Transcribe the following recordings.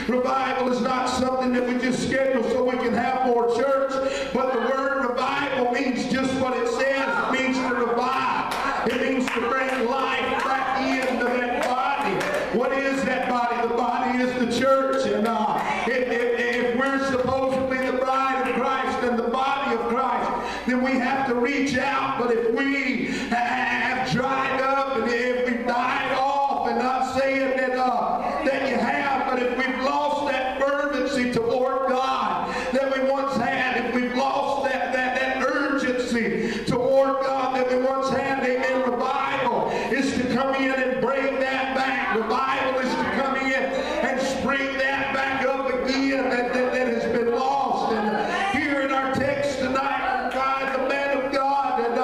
Revival is not something that we just schedule so we can have more church, but the word revival means just what it says. It means to revive. It means to bring life back into that body. What is that body? The body is the church. And if we're supposedly the bride of Christ and the body of Christ, then we have to reach out. But if we have dried up and if we've died off, and not saying that you have, but if we've lost that fervency toward God that we once had, if we've lost that urgency toward God that we once had, amen, revival is to come in and bring that back. Revival is to come in and spring that back up again that has been lost. And here in our text tonight, the man of God, and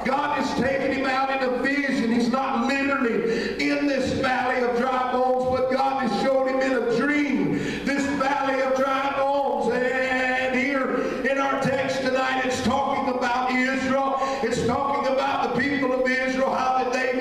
God is taking him out in a vision. He's not literally in this valley of dry bones, but God has showed him in a dream this valley of dry bones. And here in our text tonight, it's talking about Israel. It's talking about the people of Israel, how that they've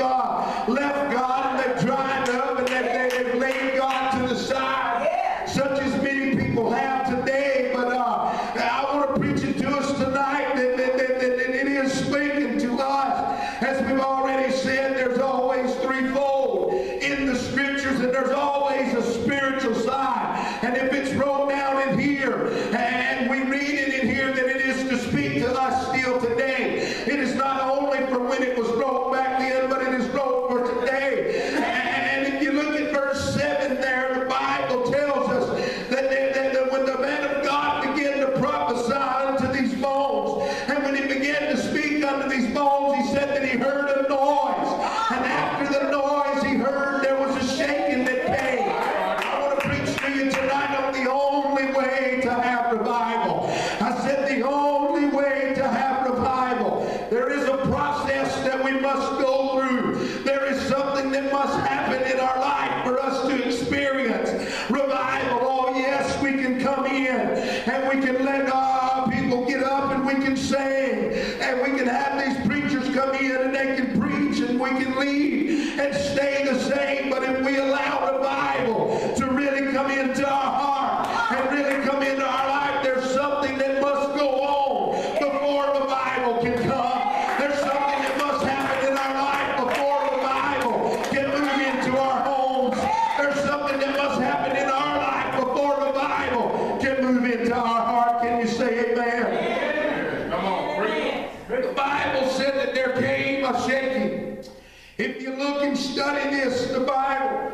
left God and they've dried up and they've laid God to the side, such as many people have today. But I want to preach it to us tonight that it is speaking to us. As we've already said, there's always threefold in the scriptures, and there's always a spiritual side. And if it's wrote down in here and we read it in here, that it is to speak to us still today. It is not only for when it was wrote back then, but it is wrote for today. And if you look at verse 7 there, the Bible tells us that when the man of God began to prophesy unto these bones, and when he began to speak unto these bones, he said that he heard a noise. And after the noise he heard, there was a shaking that came. I want to preach to you tonight on the only way to have revival. I said the only way to have revival. There is a process that we must go through. There is something that must happen in our life for us to experience revival. Oh yes, we can come in and we can let people get up and we can sing, and we can have these preachers come in and they can preach, and we can leave and stay the same. But if we allow revival to really come into our heart and really come into our life, there's something that must go on before revival can come. There's something that must happen in our life before revival can move into our homes. There's something that must happen in our life before revival can move into our heart. Can you say amen? Come on, preach. The Bible said that there came a shaking. If you look and study this, the Bible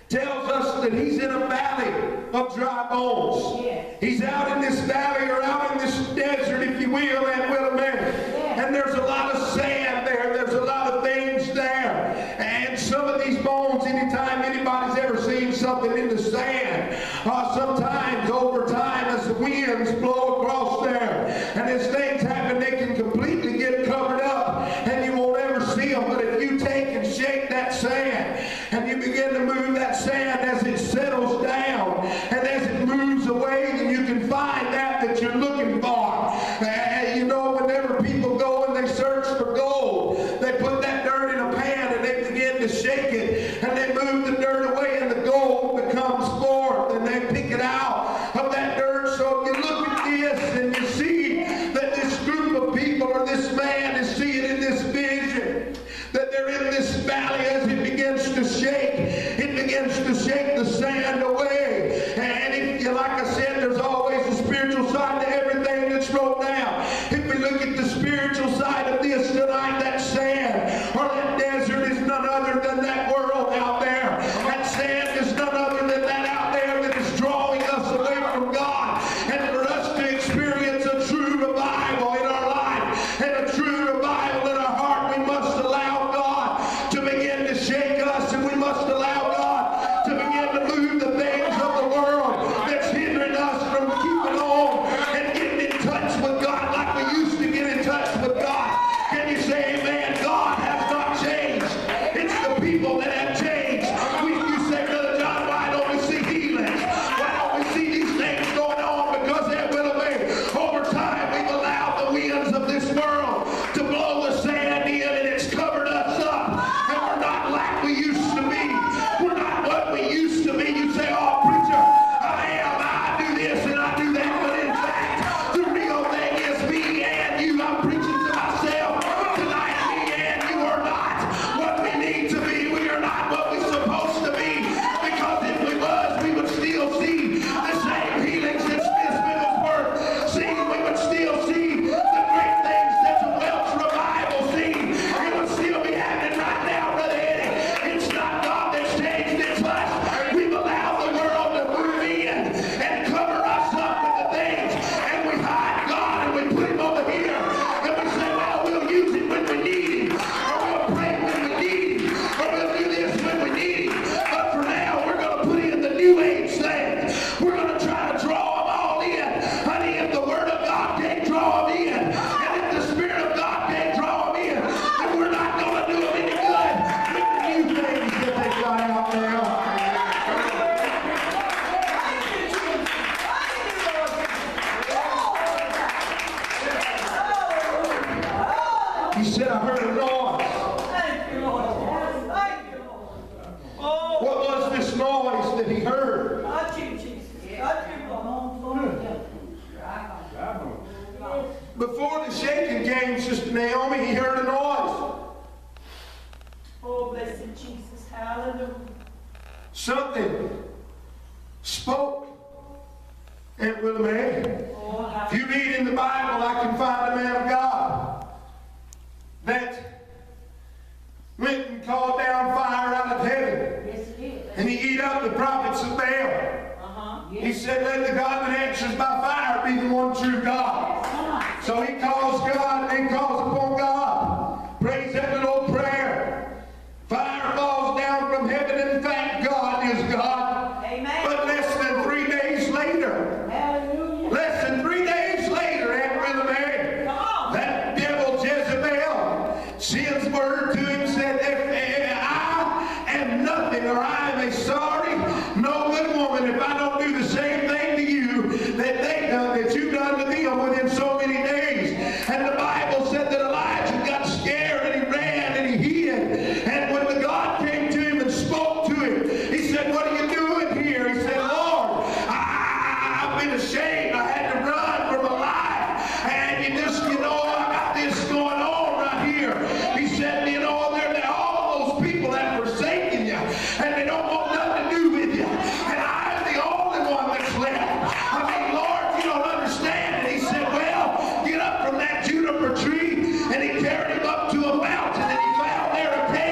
tells us that he's in a valley of dry bones. He's out in this valley, or out in this desert, if you will, and will admit. And there's a lot of sand there. There's a lot of things there. And some of these bones, anytime anybody's ever seen something in the sand, sometimes over time as the winds blow across there, and as things happen, they can completely get covered up and you won't ever see them. But if you take and shake that sand and you begin to move that sand as it settles down and as it moves away, then you can find that you're looking for. You know, whenever people go and they search for gold, they put that dirt in a pan and they begin to shake it, and they move the dirt away and the gold becomes forth, and they pick it out of that dirt. So if you look at this and you see that this group of people, or this man is seeing in this vision, that they're in this valley, as it begins to shake, it begins to shake the sand away. And if you, like I said, there's always a spiritual side to everything that's wrote down. If we look at the spiritual side of this tonight, that sand or that desert is none other than that world out there. That sand is none other than that out there that is drawing us away from God. And for us to experience a true revival in our life and a true revival in our heart, we must allow God to begin to shake us, and we must allow God to begin to move the heard a noise. Thank you, Lord. Thank you, Lord. Oh, What was this noise that he heard? got you, Jesus. Got you, Lord. Before the shaking came, Sister Naomi, he heard a noise. Oh, blessed Jesus. Hallelujah. Something spoke. Aunt Willie. Oh, If you read in the Bible, I can find a man of God that went and called down fire out of heaven. Yes, it is. And he eat up the prophets of Baal. He said, let the God that answers by fire be the one true God. So he calls God and then calls upon God. Prays that little prayer. Fire falls down from heaven, and in fact, God is God. Amen. But less than 3 days later, Hallelujah. less than 3 days later, Aunt Rilla Mary, Come on. that devil Jezebel sends word to him, said, if I am nothing, or I am a sorry, no good woman, if I don't do the same thing to you that they done, that you done to them within so many days. And the Bible said that Elijah got scared and he ran and he hid. And when the God came to him and spoke to him, he said, what are you doing here? He said, Lord, I've been ashamed. I had to run for my life. And you just, I got this going on right here. He said, they're all those people that have forsaken you. And they don't want nothing to do with you. And I'm the only one that's left. I mean, Lord, you don't understand. And he said, well, get up from that juniper tree. And he carried him up to a mountain. And he found there a cave.